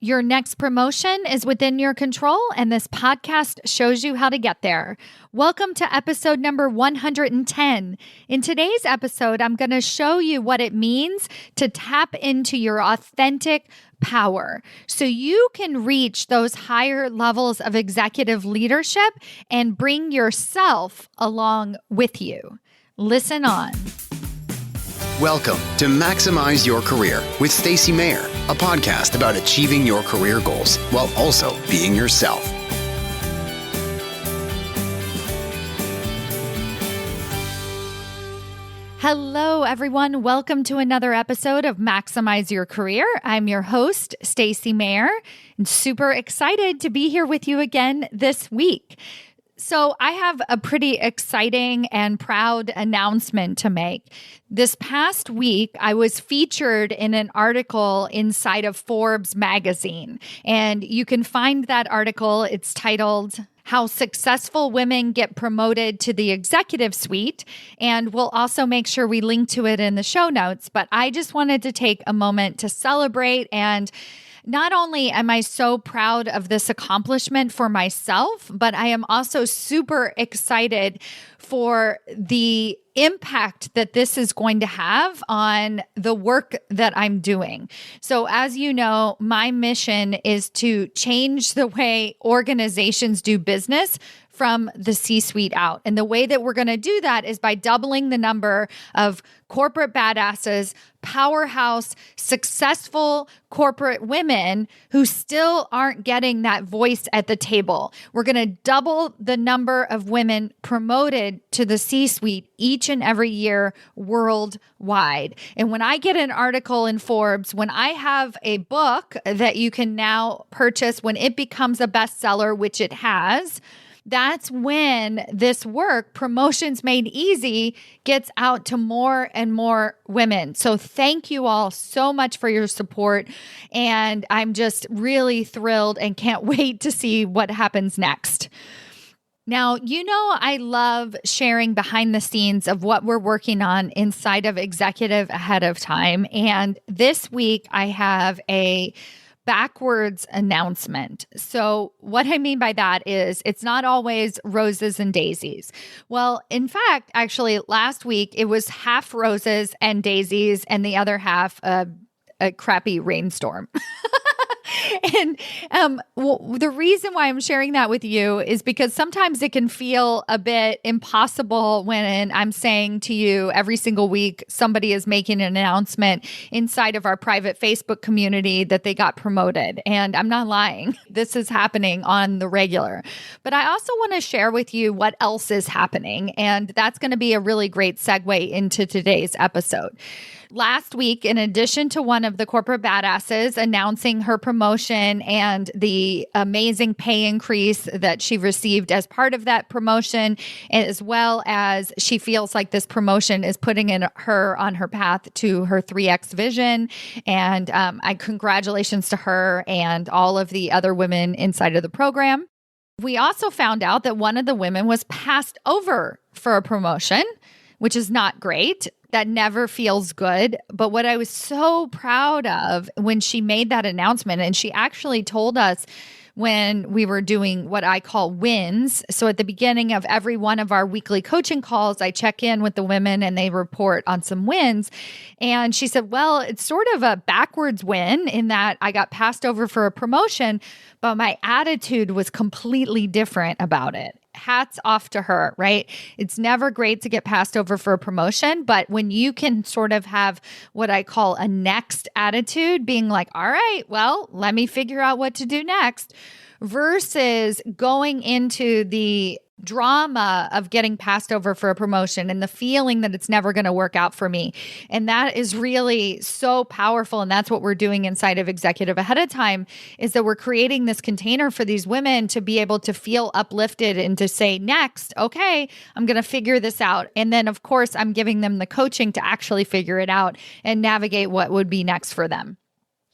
Your next promotion is within your control, and this podcast shows you how to get there. Welcome to episode number 110. In today's episode, I'm going to show you what it means to tap into your authentic power so you can reach those higher levels of executive leadership and bring yourself along with you. Listen on. Welcome to Maximize Your Career with Stacy Mayer, a podcast about achieving your career goals while also being yourself. Hello, everyone. Welcome to another episode of Maximize Your Career. I'm your host, Stacy Mayer, and super excited to be here with you again this week. So I have a pretty exciting and proud announcement to make. This past week, I was featured in an article inside of Forbes magazine, and you can find that article. It's titled How Successful Women Get Promoted to the Executive Suite, and we'll also make sure we link to it in the show notes. But I just wanted to take a moment to celebrate, and not only am I so proud of this accomplishment for myself, but I am also super excited for the impact that this is going to have on the work that I'm doing. So as you know, my mission is to change the way organizations do business from the C-suite out. And the way that we're going to do that is by doubling the number of corporate badasses, powerhouse, successful corporate women who still aren't getting that voice at the table. We're going to double the number of women promoted to the C-suite each and every year worldwide. And when I get an article in Forbes, when I have a book that you can now purchase, when it becomes a bestseller, which it has, that's when this work, Promotions Made Easy, gets out to more and more women. So thank you all so much for your support. And I'm just really thrilled and can't wait to see what happens next. Now, you know, I love sharing behind the scenes of what we're working on inside of Executive Ahead of Time. And this week I have a backwards announcement. So what I mean by that is it's not always roses and daisies. Well, in fact, actually last week it was half roses and daisies and the other half a crappy rainstorm. And the reason why I'm sharing that with you is because sometimes it can feel a bit impossible when I'm saying to you every single week, somebody is making an announcement inside of our private Facebook community that they got promoted. And I'm not lying. This is happening on the regular. But I also want to share with you what else is happening. And that's going to be a really great segue into today's episode. Last week, in addition to one of the corporate badasses announcing her promotion and the amazing pay increase that she received as part of that promotion, as well as she feels like this promotion is putting her on her path to her 3X vision. And congratulations to her and all of the other women inside of the program. We also found out that one of the women was passed over for a promotion, which is not great. That never feels good. But what I was so proud of when she made that announcement, and she actually told us when we were doing what I call wins. So at the beginning of every one of our weekly coaching calls, I check in with the women and they report on some wins. And she said, well, it's sort of a backwards win in that I got passed over for a promotion, but my attitude was completely different about it. Hats off to her, right? It's never great to get passed over for a promotion, but when you can sort of have what I call a next attitude, being like, all right, well, let me figure out what to do next, versus going into the drama of getting passed over for a promotion and the feeling that it's never going to work out for me. And that is really so powerful. And that's what we're doing inside of Executive Ahead of Time, is that we're creating this container for these women to be able to feel uplifted and to say, next, okay, I'm going to figure this out. And then of course, I'm giving them the coaching to actually figure it out and navigate what would be next for them.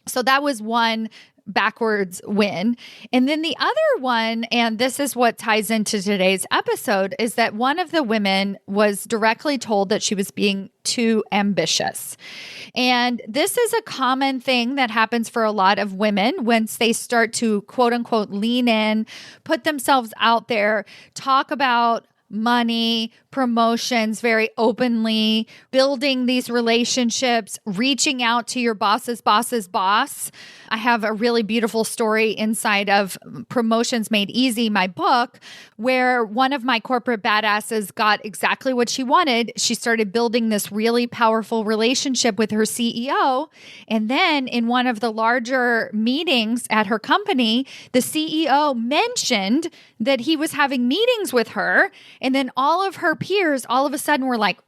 So that was one backwards win. And then the other one, and this is what ties into today's episode, is that one of the women was directly told that she was being too ambitious. And this is a common thing that happens for a lot of women once they start to quote unquote lean in, put themselves out there, talk about money, promotions very openly, building these relationships, reaching out to your boss's boss's boss. I have a really beautiful story inside of Promotions Made Easy, my book, where one of my corporate badasses got exactly what she wanted. She started building this really powerful relationship with her CEO. And then in one of the larger meetings at her company, the CEO mentioned that he was having meetings with her. And then all of her peers all of a sudden were like,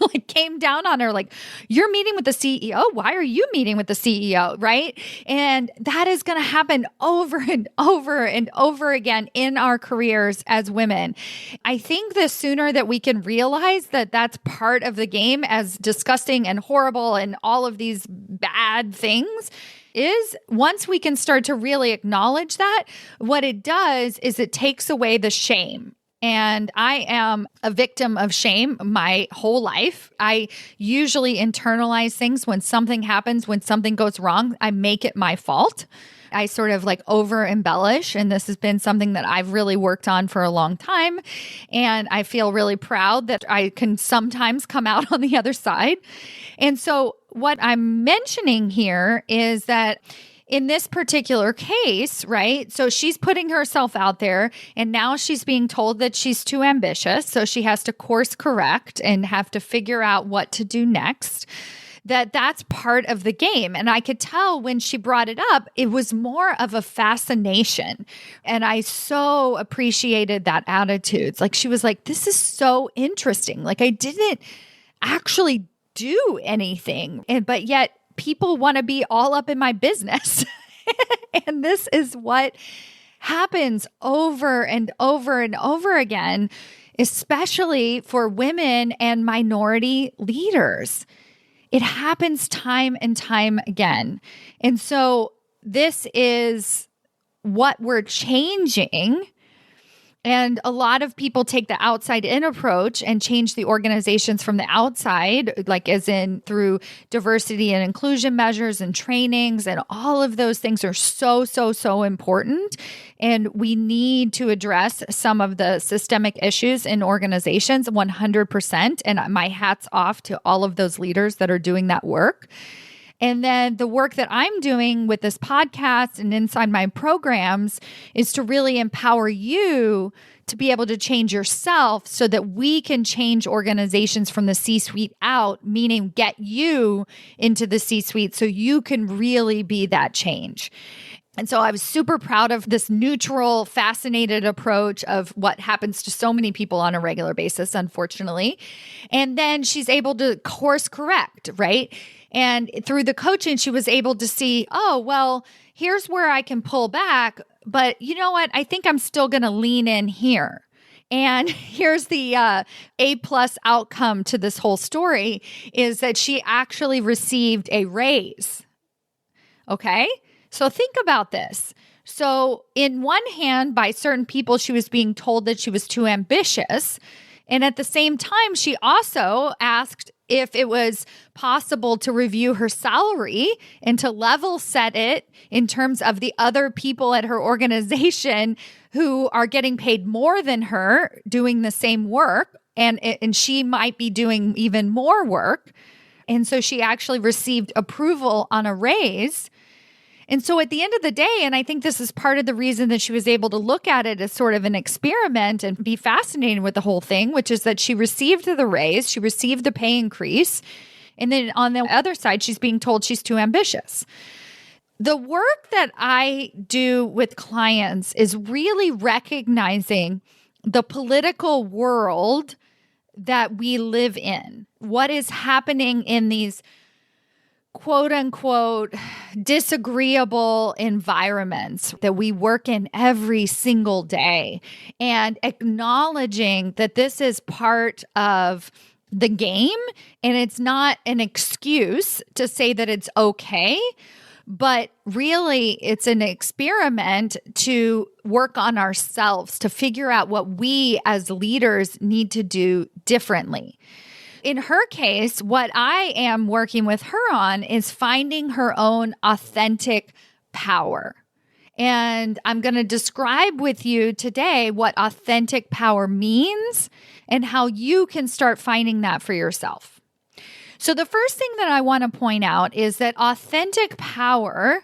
like came down on her, like, you're meeting with the CEO? Why are you meeting with the CEO? Right? And that is going to happen over and over and over again in our careers as women. I think the sooner that we can realize that that's part of the game, as disgusting and horrible and all of these bad things, is once we can start to really acknowledge that, what it does is it takes away the shame. And I am a victim of shame my whole life. I usually internalize things when something happens, when something goes wrong, I make it my fault. I sort of like over embellish. And this has been something that I've really worked on for a long time. And I feel really proud that I can sometimes come out on the other side. And so what I'm mentioning here is that in this particular case, right? So she's putting herself out there and now she's being told that she's too ambitious. So she has to course correct and have to figure out what to do next. That's part of the game. And I could tell when she brought it up, it was more of a fascination. And I so appreciated that attitude. It's like, she was like, this is so interesting. Like, I didn't actually do anything. But yet people want to be all up in my business. And this is what happens over and over and over again, especially for women and minority leaders. It happens time and time again. And so this is what we're changing. And a lot of people take the outside in approach and change the organizations from the outside, like as in through diversity and inclusion measures and trainings. And all of those things are so, so, so important. And we need to address some of the systemic issues in organizations 100%. And my hat's off to all of those leaders that are doing that work. And then the work that I'm doing with this podcast and inside my programs is to really empower you to be able to change yourself so that we can change organizations from the C-suite out, meaning get you into the C-suite so you can really be that change. And so I was super proud of this neutral, fascinated approach of what happens to so many people on a regular basis, unfortunately. And then she's able to course correct, right? And through the coaching, she was able to see, oh, well, here's where I can pull back. But you know what? I think I'm still going to lean in here. And here's the A+ outcome to this whole story is that she actually received a raise. Okay? So think about this. So in one hand, by certain people, she was being told that she was too ambitious. And at the same time, she also asked if it was possible to review her salary and to level set it in terms of the other people at her organization who are getting paid more than her doing the same work. And she might be doing even more work. And so she actually received approval on a raise. And so at the end of the day, and I think this is part of the reason that she was able to look at it as sort of an experiment and be fascinated with the whole thing, which is that she received the raise, she received the pay increase, and then on the other side, she's being told she's too ambitious. The work that I do with clients is really recognizing the political world that we live in, what is happening in these quote unquote disagreeable environments that we work in every single day, and acknowledging that this is part of the game and it's not an excuse to say that it's okay, But really, it's an experiment to work on ourselves, to figure out what we as leaders need to do differently. In her case, what I am working with her on is finding her own authentic power. And I'm going to describe with you today what authentic power means and how you can start finding that for yourself. So the first thing that I want to point out is that authentic power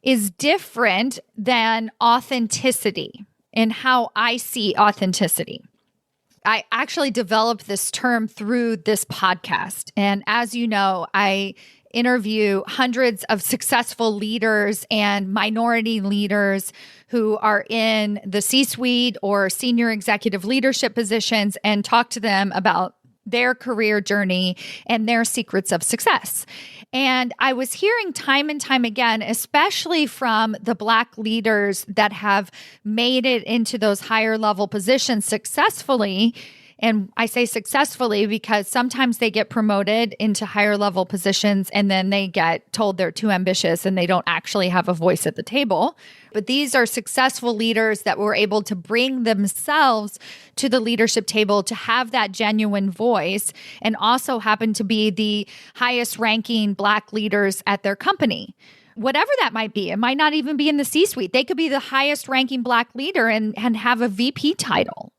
is different than authenticity in how I see authenticity. I actually developed this term through this podcast. And as you know, I interview hundreds of successful leaders and minority leaders who are in the C-suite or senior executive leadership positions and talk to them about their career journey and their secrets of success. And I was hearing time and time again, especially from the Black leaders that have made it into those higher level positions successfully. And I say successfully because sometimes they get promoted into higher level positions and then they get told they're too ambitious and they don't actually have a voice at the table. But these are successful leaders that were able to bring themselves to the leadership table to have that genuine voice and also happen to be the highest ranking Black leaders at their company. Whatever that might be, it might not even be in the C-suite. They could be the highest ranking Black leader and have a VP title.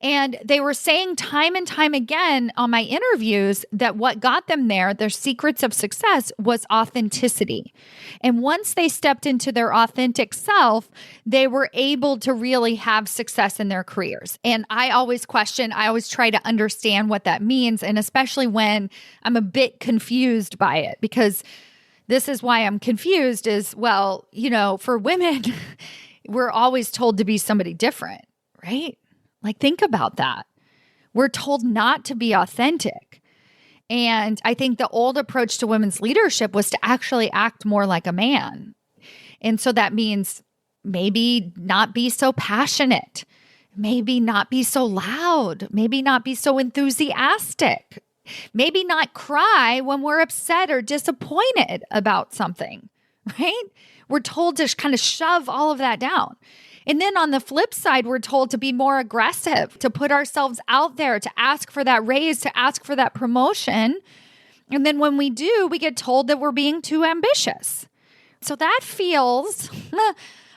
And they were saying time and time again on my interviews that what got them there, their secrets of success, was authenticity. And once they stepped into their authentic self, they were able to really have success in their careers. And I always try to understand what that means. And especially when I'm a bit confused by it, because this is why I'm confused is, well, for women, we're always told to be somebody different, right? Like, think about that. We're told not to be authentic. And I think the old approach to women's leadership was to actually act more like a man. And so that means maybe not be so passionate, maybe not be so loud, maybe not be so enthusiastic, maybe not cry when we're upset or disappointed about something, right? We're told to kind of shove all of that down. And then on the flip side, we're told to be more aggressive, to put ourselves out there, to ask for that raise, to ask for that promotion. And then when we do, we get told that we're being too ambitious. So that feels,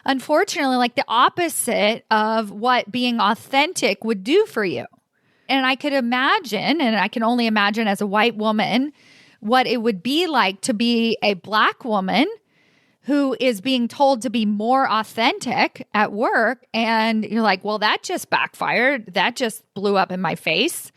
unfortunately, like the opposite of what being authentic would do for you. And I could imagine, and I can only imagine as a white woman, what it would be like to be a Black woman who is being told to be more authentic at work. And you're like, well, that just backfired. That just blew up in my face.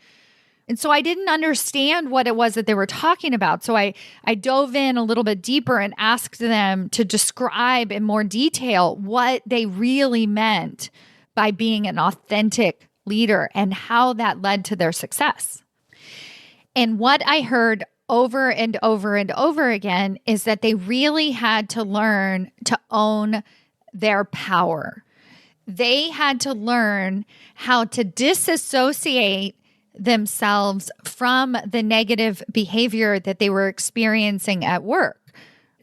And so I didn't understand what it was that they were talking about. So I dove in a little bit deeper and asked them to describe in more detail what they really meant by being an authentic leader and how that led to their success. And what I heard over and over and over again is that they really had to learn to own their power. They had to learn how to disassociate themselves from the negative behavior that they were experiencing at work.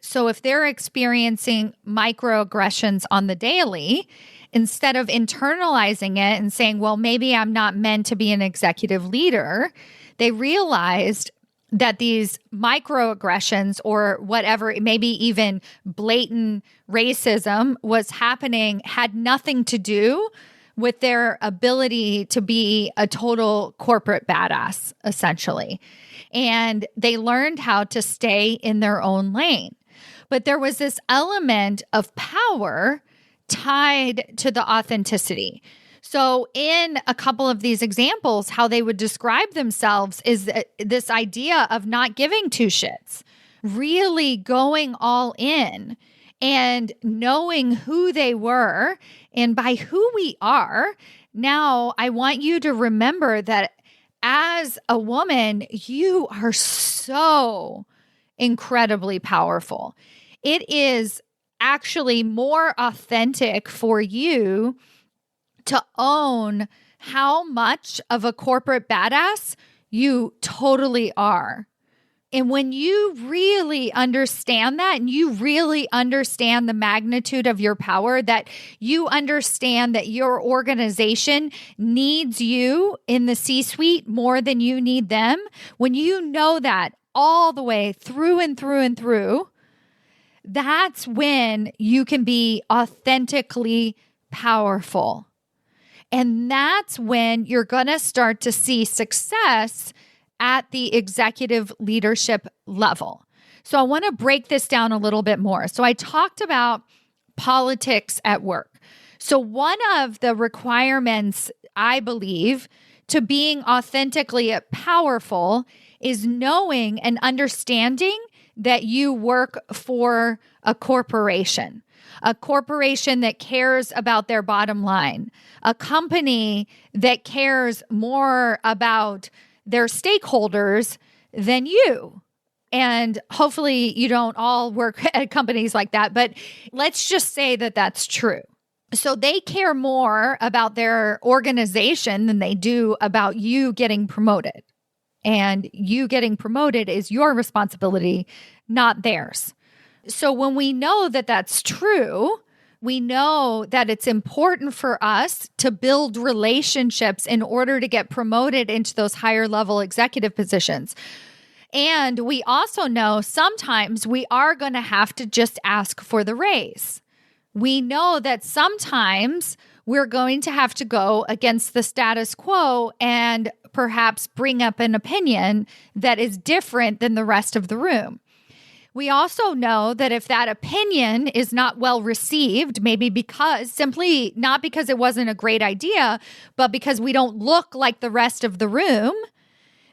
So if they're experiencing microaggressions on the daily, instead of internalizing it and saying, well, maybe I'm not meant to be an executive leader, they realized that these microaggressions or whatever, maybe even blatant racism was happening, had nothing to do with their ability to be a total corporate badass, essentially. And they learned how to stay in their own lane. But there was this element of power tied to the authenticity. So in a couple of these examples, how they would describe themselves is this idea of not giving two shits, really going all in and knowing who they were. And by who we are, now I want you to remember that as a woman, you are so incredibly powerful. It is actually more authentic for you to own how much of a corporate badass you totally are. And when you really understand that and you really understand the magnitude of your power, that you understand that your organization needs you in the C-suite more than you need them, when you know that all the way through and through and through, that's when you can be authentically powerful. And that's when you're going to start to see success at the executive leadership level. So I want to break this down a little bit more. So I talked about politics at work. So one of the requirements, I believe, to being authentically powerful is knowing and understanding that you work for a corporation that cares about their bottom line, a company that cares more about their stakeholders than you. And hopefully you don't all work at companies like that, but let's just say that that's true. So they care more about their organization than they do about you getting promoted. And you getting promoted is your responsibility, not theirs. So when we know that that's true, we know that it's important for us to build relationships in order to get promoted into those higher level executive positions. And we also know sometimes we are going to have to just ask for the raise. We know that sometimes we're going to have to go against the status quo and perhaps bring up an opinion that is different than the rest of the room. We also know that if that opinion is not well received, maybe simply not because it wasn't a great idea, but because we don't look like the rest of the room,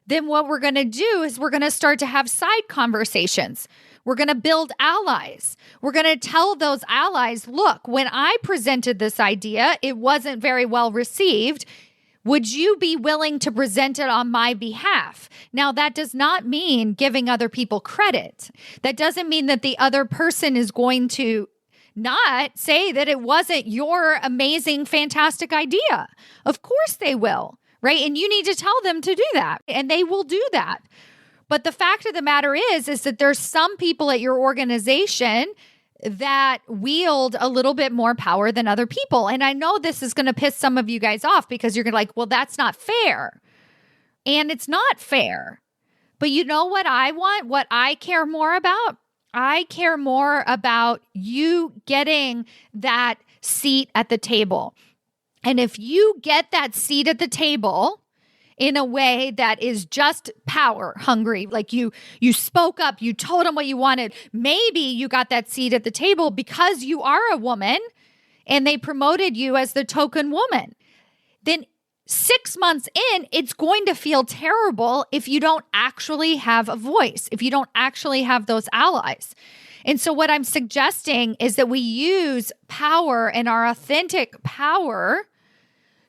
then what we're going to do is we're going to start to have side conversations. We're going to build allies. We're going to tell those allies, look, when I presented this idea, it wasn't very well received. Would you be willing to present it on my behalf? Now, that does not mean giving other people credit. That doesn't mean that the other person is going to not say that it wasn't your amazing, fantastic idea. Of course they will, right? And you need to tell them to do that, and they will do that. But the fact of the matter is that there's some people at your organization that wield a little bit more power than other people. And I know this is going to piss some of you guys off because you're going to like, well, that's not fair. And it's not fair. But you know what I want? What I care more about? I care more about you getting that seat at the table. And if you get that seat at the table in a way that is just power hungry, like you spoke up, you told them what you wanted. Maybe you got that seat at the table because you are a woman and they promoted you as the token woman. Then 6 months in, it's going to feel terrible if you don't actually have a voice, if you don't actually have those allies. And so what I'm suggesting is that we use power and our authentic power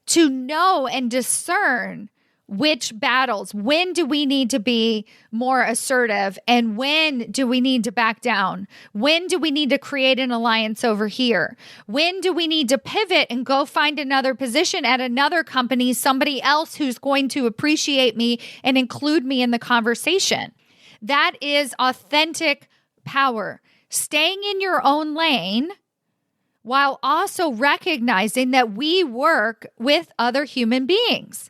to know and discern which battles, when do we need to be more assertive and when do we need to back down? When do we need to create an alliance over here? When do we need to pivot and go find another position at another company, somebody else who's going to appreciate me and include me in the conversation? That is authentic power. Staying in your own lane while also recognizing that we work with other human beings.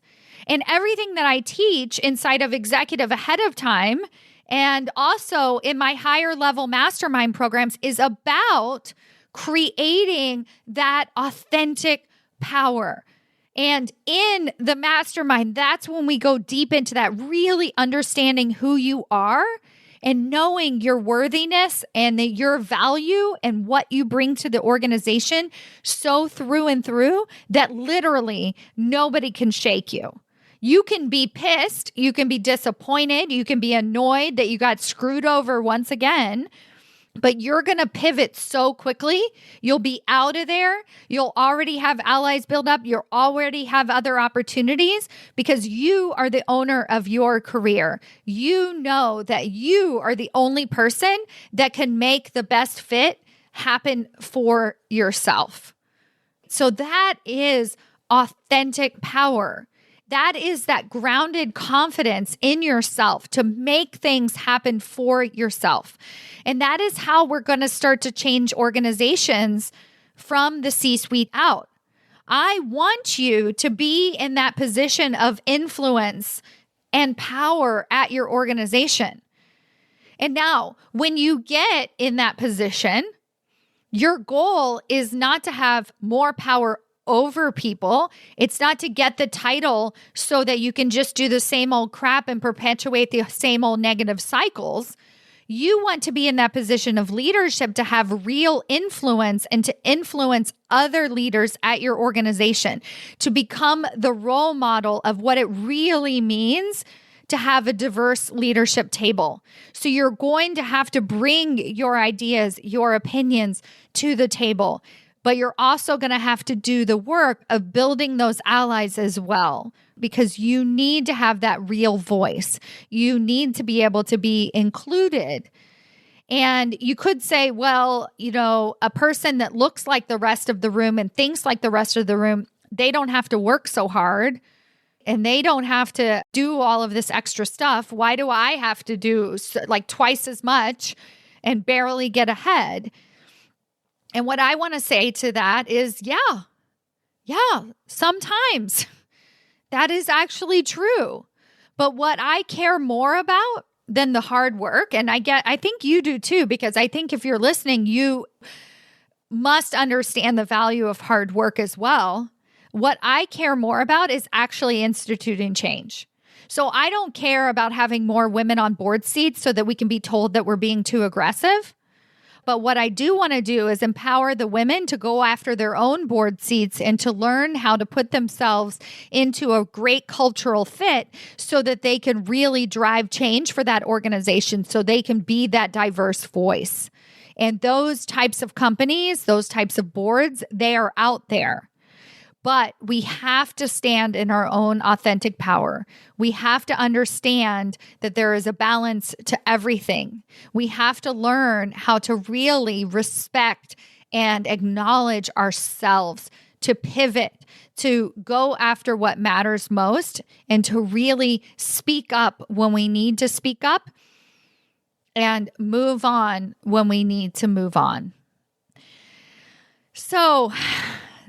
And everything that I teach inside of Executive Ahead of Time and also in my higher level mastermind programs is about creating that authentic power. And in the mastermind, that's when we go deep into that, really understanding who you are and knowing your worthiness and your value and what you bring to the organization so through and through that literally nobody can shake you. You can be pissed, you can be disappointed, you can be annoyed that you got screwed over once again, but you're going to pivot so quickly. You'll be out of there. You'll already have allies build up. You'll already have other opportunities because you are the owner of your career. You know that you are the only person that can make the best fit happen for yourself. So that is authentic power. That is that grounded confidence in yourself to make things happen for yourself. And that is how we're going to start to change organizations from the C-suite out. I want you to be in that position of influence and power at your organization. And now, when you get in that position, your goal is not to have more power over people. It's not to get the title so that you can just do the same old crap and perpetuate the same old negative cycles. You want to be in that position of leadership to have real influence and to influence other leaders at your organization, to become the role model of what it really means to have a diverse leadership table. So you're going to have to bring your ideas, your opinions to the table, but you're also going to have to do the work of building those allies as well, because you need to have that real voice. You need to be able to be included. And you could say, well, a person that looks like the rest of the room and thinks like the rest of the room, they don't have to work so hard. And they don't have to do all of this extra stuff. Why do I have to do like twice as much and barely get ahead? And what I want to say to that is, yeah, sometimes that is actually true. But what I care more about than the hard work, and I think you do too, because I think if you're listening, you must understand the value of hard work as well. What I care more about is actually instituting change. So I don't care about having more women on board seats so that we can be told that we're being too aggressive. But what I do want to do is empower the women to go after their own board seats and to learn how to put themselves into a great cultural fit so that they can really drive change for that organization, so they can be that diverse voice. And those types of companies, those types of boards, they are out there. But we have to stand in our own authentic power. We have to understand that there is a balance to everything. We have to learn how to really respect and acknowledge ourselves, to pivot, to go after what matters most, and to really speak up when we need to speak up and move on when we need to move on. So,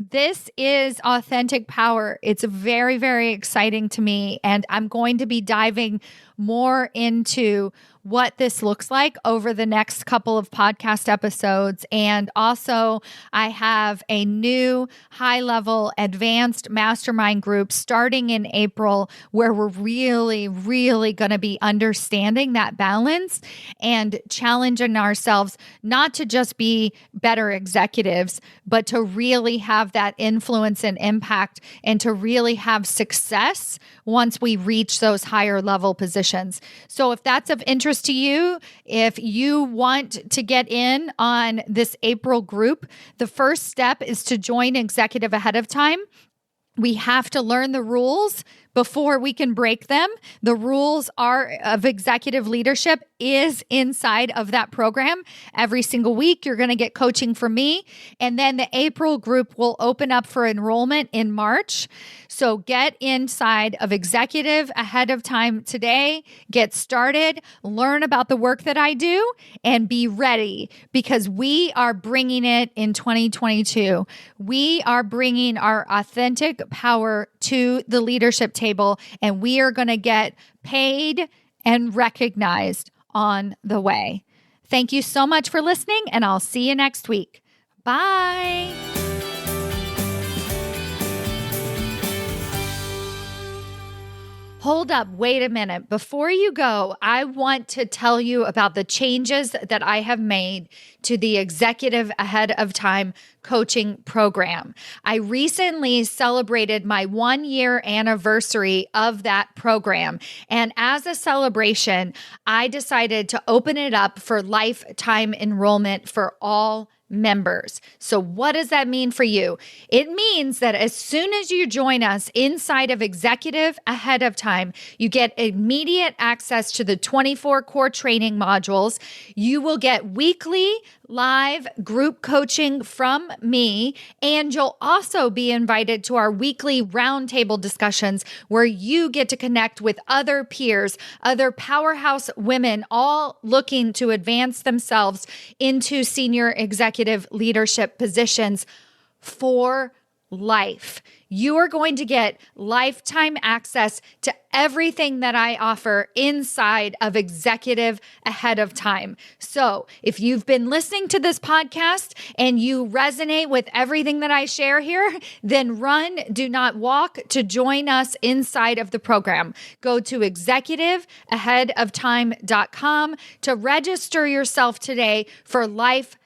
this is authentic power. It's very, very exciting to me. And I'm going to be diving more into what this looks like over the next couple of podcast episodes. And also, I have a new high-level advanced mastermind group starting in April, where we're really, really going to be understanding that balance and challenging ourselves not to just be better executives, but to really have that influence and impact and to really have success once we reach those higher level positions. So if that's of interest to you, if you want to get in on this April group, the first step is to join Executive ahead of time. We have to learn the rules before we can break them. The rules of executive leadership is inside of that program. Every single week, you're going to get coaching from me. And then the April group will open up for enrollment in March. So get inside of Executive ahead of time today. Get started, learn about the work that I do, and be ready, because we are bringing it in 2022. We are bringing our authentic power to the leadership table, and we are going to get paid and recognized on the way. Thank you so much for listening, and I'll see you next week. Bye. Hold up, wait a minute. Before you go, I want to tell you about the changes that I have made to the Executive Ahead of Time coaching program. I recently celebrated my 1-year anniversary of that program. And as a celebration, I decided to open it up for lifetime enrollment for all members. So what does that mean for you? It means that as soon as you join us inside of Executive Ahead of Time, you get immediate access to the 24 core training modules. You will get weekly live group coaching from me, and you'll also be invited to our weekly roundtable discussions where you get to connect with other peers, other powerhouse women, all looking to advance themselves into senior executive leadership positions for life. You are going to get lifetime access to everything that I offer inside of Executive Ahead of Time. So if you've been listening to this podcast and you resonate with everything that I share here, then run, do not walk to join us inside of the program. Go to executiveaheadoftime.com to register yourself today for lifetime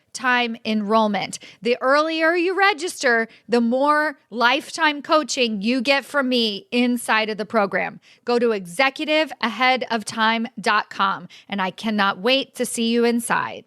enrollment. The earlier you register, the more lifetime coaching you get from me inside of the program. Go to executiveaheadoftime.com, and I cannot wait to see you inside.